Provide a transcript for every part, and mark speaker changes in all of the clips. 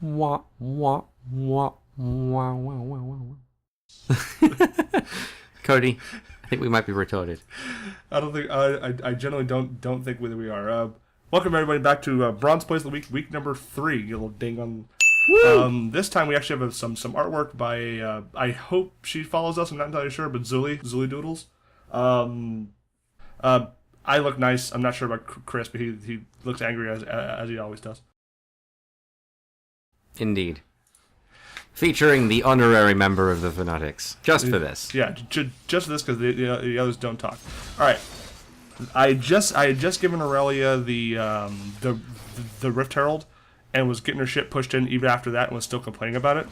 Speaker 1: Wah, wah, wah, wah, wah, wah, wah. Cody, I think we might be retorted.
Speaker 2: I don't think I generally don't think that we are. Welcome everybody back to Bronze Plays of the week number 3. You little ding on. This time we actually have some artwork by I hope she follows us. I'm not entirely sure, but Zulidoodles. I look nice. I'm not sure about Chris, but he looks angry as he always does.
Speaker 1: Indeed. Featuring the honorary member of the Fanatics. Just for this.
Speaker 2: Yeah, just for this because the others don't talk. All right. I had just given Aurelia the Rift Herald and was getting her shit pushed in even after that and was still complaining about it.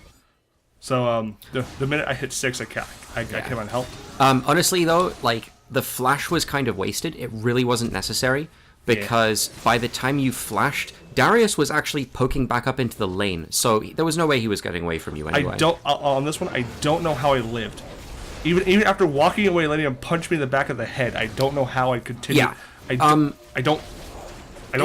Speaker 2: So the minute I hit 6, I came unhelped.
Speaker 1: Honestly though, like the flash was kind of wasted. It really wasn't necessary because by the time you flashed, Darius was actually poking back up into the lane, so there was no way he was getting away from you anyway.
Speaker 2: On this one, I don't know how I lived. Even after walking away, letting him punch me in the back of the head, I don't know how I continued.
Speaker 1: Yeah.
Speaker 2: I don't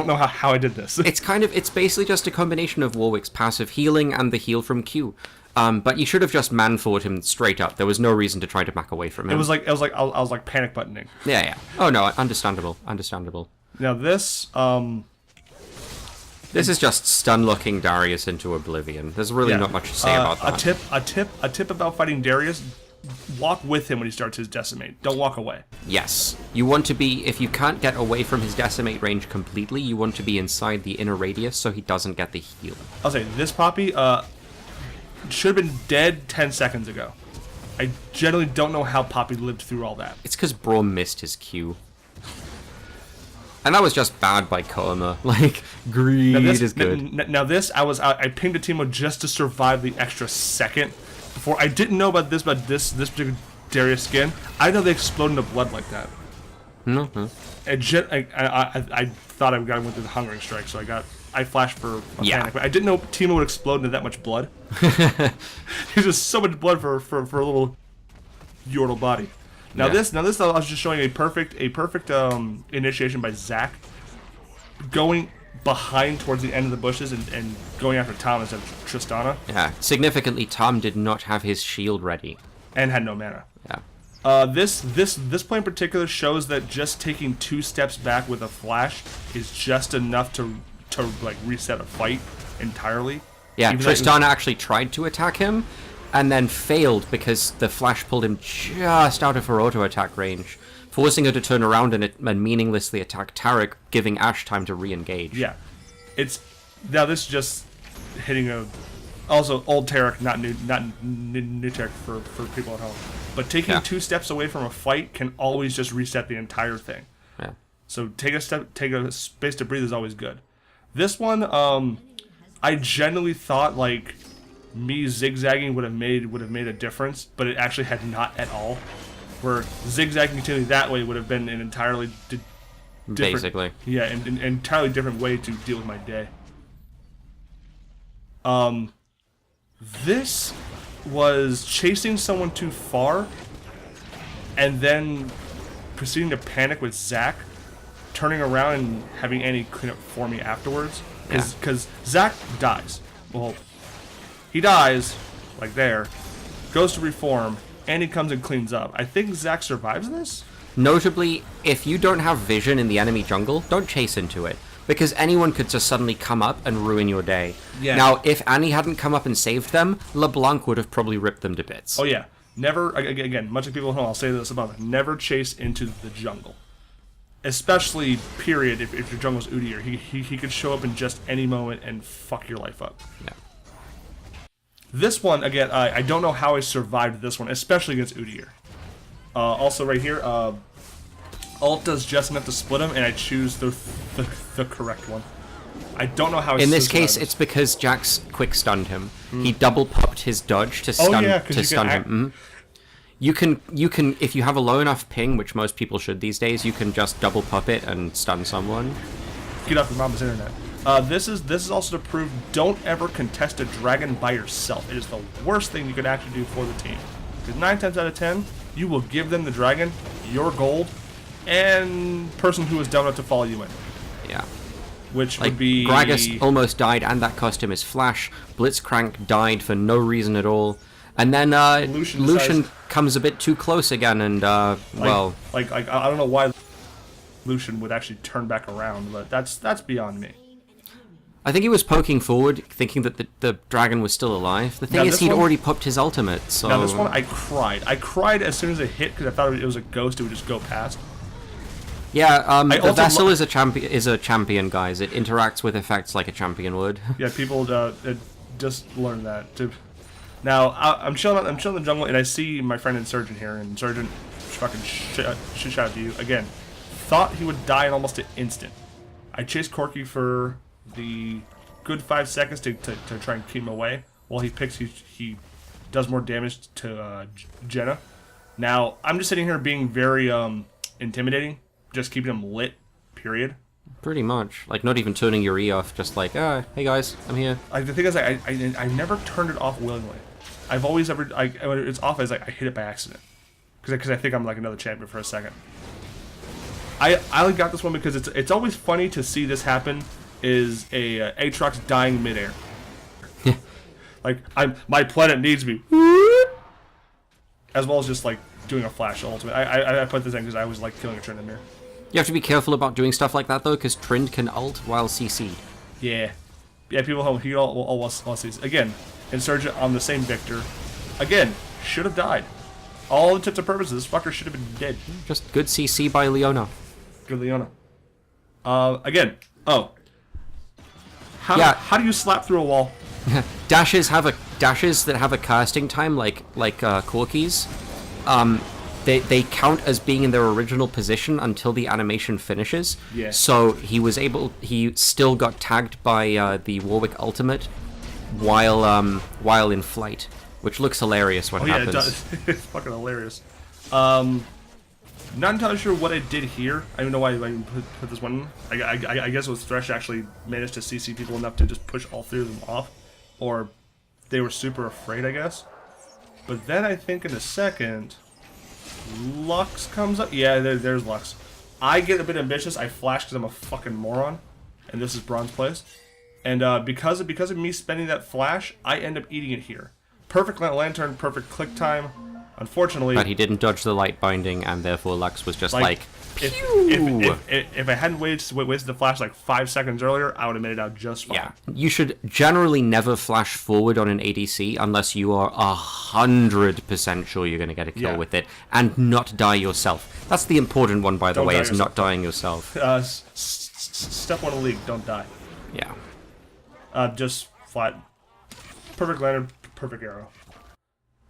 Speaker 2: know how I did this.
Speaker 1: It's basically just a combination of Warwick's passive healing and the heal from Q. But you should have just man-fought him straight up. There was no reason to try to back away from him.
Speaker 2: I was like panic buttoning.
Speaker 1: Yeah. Oh no, understandable.
Speaker 2: Now this
Speaker 1: is just stun-locking Darius into oblivion. There's really not much to say about that.
Speaker 2: A tip about fighting Darius: walk with him when he starts his decimate. Don't walk away.
Speaker 1: Yes, you want to be. If you can't get away from his decimate range completely, you want to be inside the inner radius so he doesn't get the heal.
Speaker 2: I'll say this Poppy should have been dead 10 seconds ago. I generally don't know how Poppy lived through all that.
Speaker 1: It's because Braum missed his Q. And that was just bad by Koma. Like, greed is good.
Speaker 2: Now this, I pinged a Teemo just to survive the extra second. Before I didn't know about this particular Darius skin. I know they explode into blood like that.
Speaker 1: Mm-hmm.
Speaker 2: I thought I got went through the Hungering Strike, so I flashed for a panic. But I didn't know Teemo would explode into that much blood. There's just so much blood for a little Yordle body. Now this I was just showing a perfect initiation by Zac, going behind towards the end of the bushes and going after Tom instead of Tristana.
Speaker 1: Yeah, significantly, Tom did not have his shield ready
Speaker 2: and had no mana.
Speaker 1: Yeah.
Speaker 2: This play in particular shows that just taking 2 steps back with a flash is just enough to like reset a fight entirely.
Speaker 1: Yeah, Tristana actually tried to attack him and then failed because the flash pulled him just out of her auto attack range, forcing her to turn around and meaninglessly attack Taric, giving Ashe time to re-engage.
Speaker 2: Yeah, now this is just hitting also old Taric, not new Taric for people at home. But taking 2 steps away from a fight can always just reset the entire thing.
Speaker 1: Yeah.
Speaker 2: So take a space to breathe is always good. This one, I genuinely thought like me zigzagging would have made a difference, but it actually had not at all. Where zigzagging continually that way would have been an entirely different,
Speaker 1: basically.
Speaker 2: Yeah, an entirely different way to deal with my day. This was chasing someone too far, and then proceeding to panic with Zac, turning around and having Annie clean up for me afterwards. Because Zac dies. Well, he dies, like there, goes to reform, Annie comes and cleans up. I think Zac survives this?
Speaker 1: Notably, if you don't have vision in the enemy jungle, don't chase into it, because anyone could just suddenly come up and ruin your day.
Speaker 2: Yeah.
Speaker 1: Now, if Annie hadn't come up and saved them, LeBlanc would have probably ripped them to bits.
Speaker 2: Oh yeah. Never, again, much like people at home, I'll say this about it, never chase into the jungle. Especially, period, if your jungle's Udyr. He could show up in just any moment and fuck your life up.
Speaker 1: Yeah.
Speaker 2: This one, again, I don't know how I survived this one, especially against Udyr. Also right here, ult does just enough to split him, and I choose the correct one. I don't know how I
Speaker 1: In this case, it's because Jax quick stunned him. He double popped his dodge to stun him. Mm-hmm. You can if you have a low enough ping, which most people should these days, you can just double pop it and stun someone.
Speaker 2: Get off your mama's internet. This is also to prove don't ever contest a dragon by yourself. It is the worst thing you could actually do for the team. Because 9 times out of 10, you will give them the dragon, your gold, and person who is dumb enough to follow you in.
Speaker 1: Yeah.
Speaker 2: which
Speaker 1: like,
Speaker 2: would be...
Speaker 1: Gragas almost died, and that cost him his flash. Blitzcrank died for no reason at all. And then Lucian comes a bit too close again, and, well...
Speaker 2: Like, I don't know why Lucian would actually turn back around, but that's beyond me.
Speaker 1: I think he was poking forward, thinking that the dragon was still alive. The thing is, he'd already popped his ultimate, so...
Speaker 2: Now, this one, I cried. I cried as soon as it hit, because I thought it was a ghost, it would just go past.
Speaker 1: Yeah, the Vessel is a champion, guys. It interacts with effects like a champion would.
Speaker 2: Yeah, people just learn that. Now, I'm chilling in the jungle, and I see my friend Insurgent here, and Insurgent, fucking shout out to you. Again, thought he would die in almost an instant. I chased Corky for the good 5 seconds to try and keep him away. While he does more damage to Jenna. Now, I'm just sitting here being very intimidating, just keeping him lit, period.
Speaker 1: Pretty much. Like, not even turning your E off, just like, hey guys, I'm here.
Speaker 2: The thing is, I never turned it off willingly. I've always when it's off, I hit it by accident. Because I think I'm like another champion for a second. I only got this one because it's always funny to see this happen, is a Aatrox dying midair. Like, my planet needs me. As well as just like doing a flash ultimate. I put this in because I was like killing a Tryndamere.
Speaker 1: You have to be careful about doing stuff like that though, because Trynd can ult while CC'd.
Speaker 2: Yeah. Yeah, people all want CC. Again, Insurgent on the same Victor. Again, should have died. All intents and purposes, this fucker should have been dead.
Speaker 1: Just good CC by Leona.
Speaker 2: Good Leona. Again, how do you slap through a wall?
Speaker 1: Dashes that have a casting time like Corky's. They count as being in their original position until the animation finishes.
Speaker 2: Yeah.
Speaker 1: So he still got tagged by the Warwick ultimate while in flight, which looks hilarious when it happens.
Speaker 2: Yeah, it does. It's fucking hilarious. Not entirely sure what I did here. I don't know why I put this one in. I guess it was Thresh actually managed to CC people enough to just push all 3 of them off. Or they were super afraid, I guess. But then I think in a second, Lux comes up. Yeah, there's Lux. I get a bit ambitious. I flash because I'm a fucking moron. And this is Bronze Place. And because of me spending that flash, I end up eating it here. Perfect lantern, perfect click time. Unfortunately...
Speaker 1: But he didn't dodge the light binding, and therefore Lux was just like pew!
Speaker 2: If I hadn't wasted the flash like 5 seconds earlier, I would have made it out just fine.
Speaker 1: Yeah, you should generally never flash forward on an ADC unless you are 100% sure you're going to get a kill with it, and not die yourself. That's the important one, by the way, is not dying yourself.
Speaker 2: Step 1 of the league, don't die.
Speaker 1: Yeah.
Speaker 2: Just flat. Perfect lantern, perfect arrow.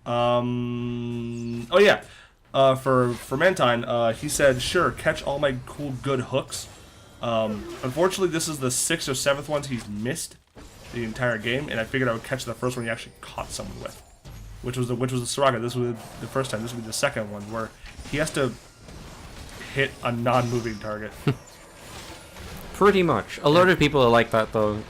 Speaker 2: Oh yeah. For Mantine, he said, sure, catch all my cool good hooks. Unfortunately, this is the 6th or 7th ones he's missed the entire game, and I figured I would catch the first one he actually caught someone with, which was the Soraka. This was the first time. This would be the second one where he has to hit a non-moving target.
Speaker 1: Pretty much. A lot of people are like that though.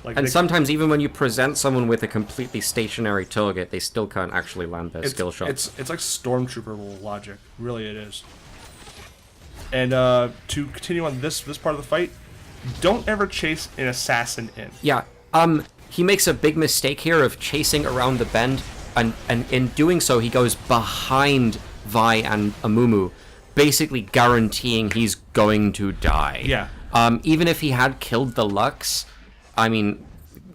Speaker 1: And sometimes even when you present someone with a completely stationary target, they still can't actually land their skill shots.
Speaker 2: It's like Stormtrooper logic. Really, it is. And to continue on this part of the fight, don't ever chase an assassin in.
Speaker 1: Yeah. He makes a big mistake here of chasing around the bend, and in doing so, he goes behind Vi and Amumu, basically guaranteeing he's going to die.
Speaker 2: Yeah.
Speaker 1: Even if he had killed the Lux, I mean,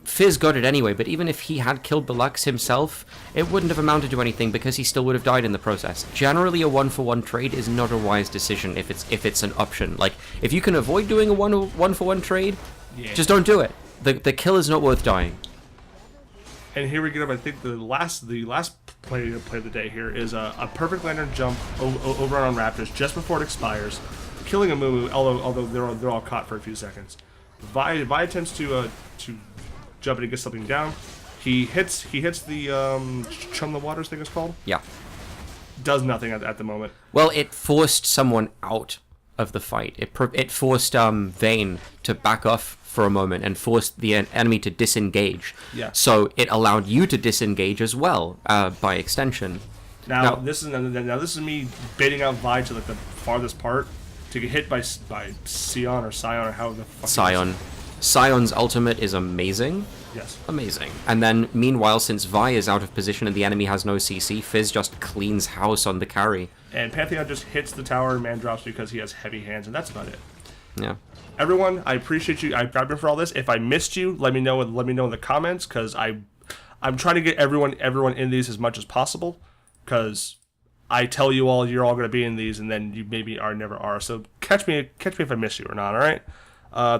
Speaker 1: Fizz got it anyway, but even if he had killed the Lux himself, it wouldn't have amounted to anything because he still would have died in the process. Generally, a 1-for-1 trade is not a wise decision if it's an option. Like, if you can avoid doing a 1-for-1 trade, just don't do it. The kill is not worth dying.
Speaker 2: And here we get up, I think the last play of the day here is a perfect lantern jump over on Raptors just before it expires, killing a Mumu, although they're all caught for a few seconds. Vi attempts to jump and get something down. He hits the Chum the Waters thing is called.
Speaker 1: Yeah.
Speaker 2: Does nothing at the moment.
Speaker 1: Well, it forced someone out of the fight. It forced Vayne to back off for a moment and forced the enemy to disengage.
Speaker 2: Yeah.
Speaker 1: So it allowed you to disengage as well, by extension.
Speaker 2: Now this is me baiting out Vi to like the farthest part to get hit by Sion or how the fuck.
Speaker 1: Sion. Sion's ultimate is amazing.
Speaker 2: Yes.
Speaker 1: Amazing. And then, meanwhile, since Vi is out of position and the enemy has no CC, Fizz just cleans house on the carry.
Speaker 2: And Pantheon just hits the tower and man drops because he has heavy hands, and that's about it.
Speaker 1: Yeah.
Speaker 2: Everyone, I appreciate you. I grabbed you for all this. If I missed you, let me know in the comments, because I'm trying to get everyone in these as much as possible, because I tell you all you're all going to be in these, and then you maybe never are. So catch me if I miss you or not. All right.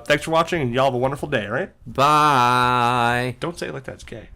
Speaker 2: Thanks for watching, and y'all have a wonderful day. All right.
Speaker 1: Bye.
Speaker 2: Don't say it like that. It's gay.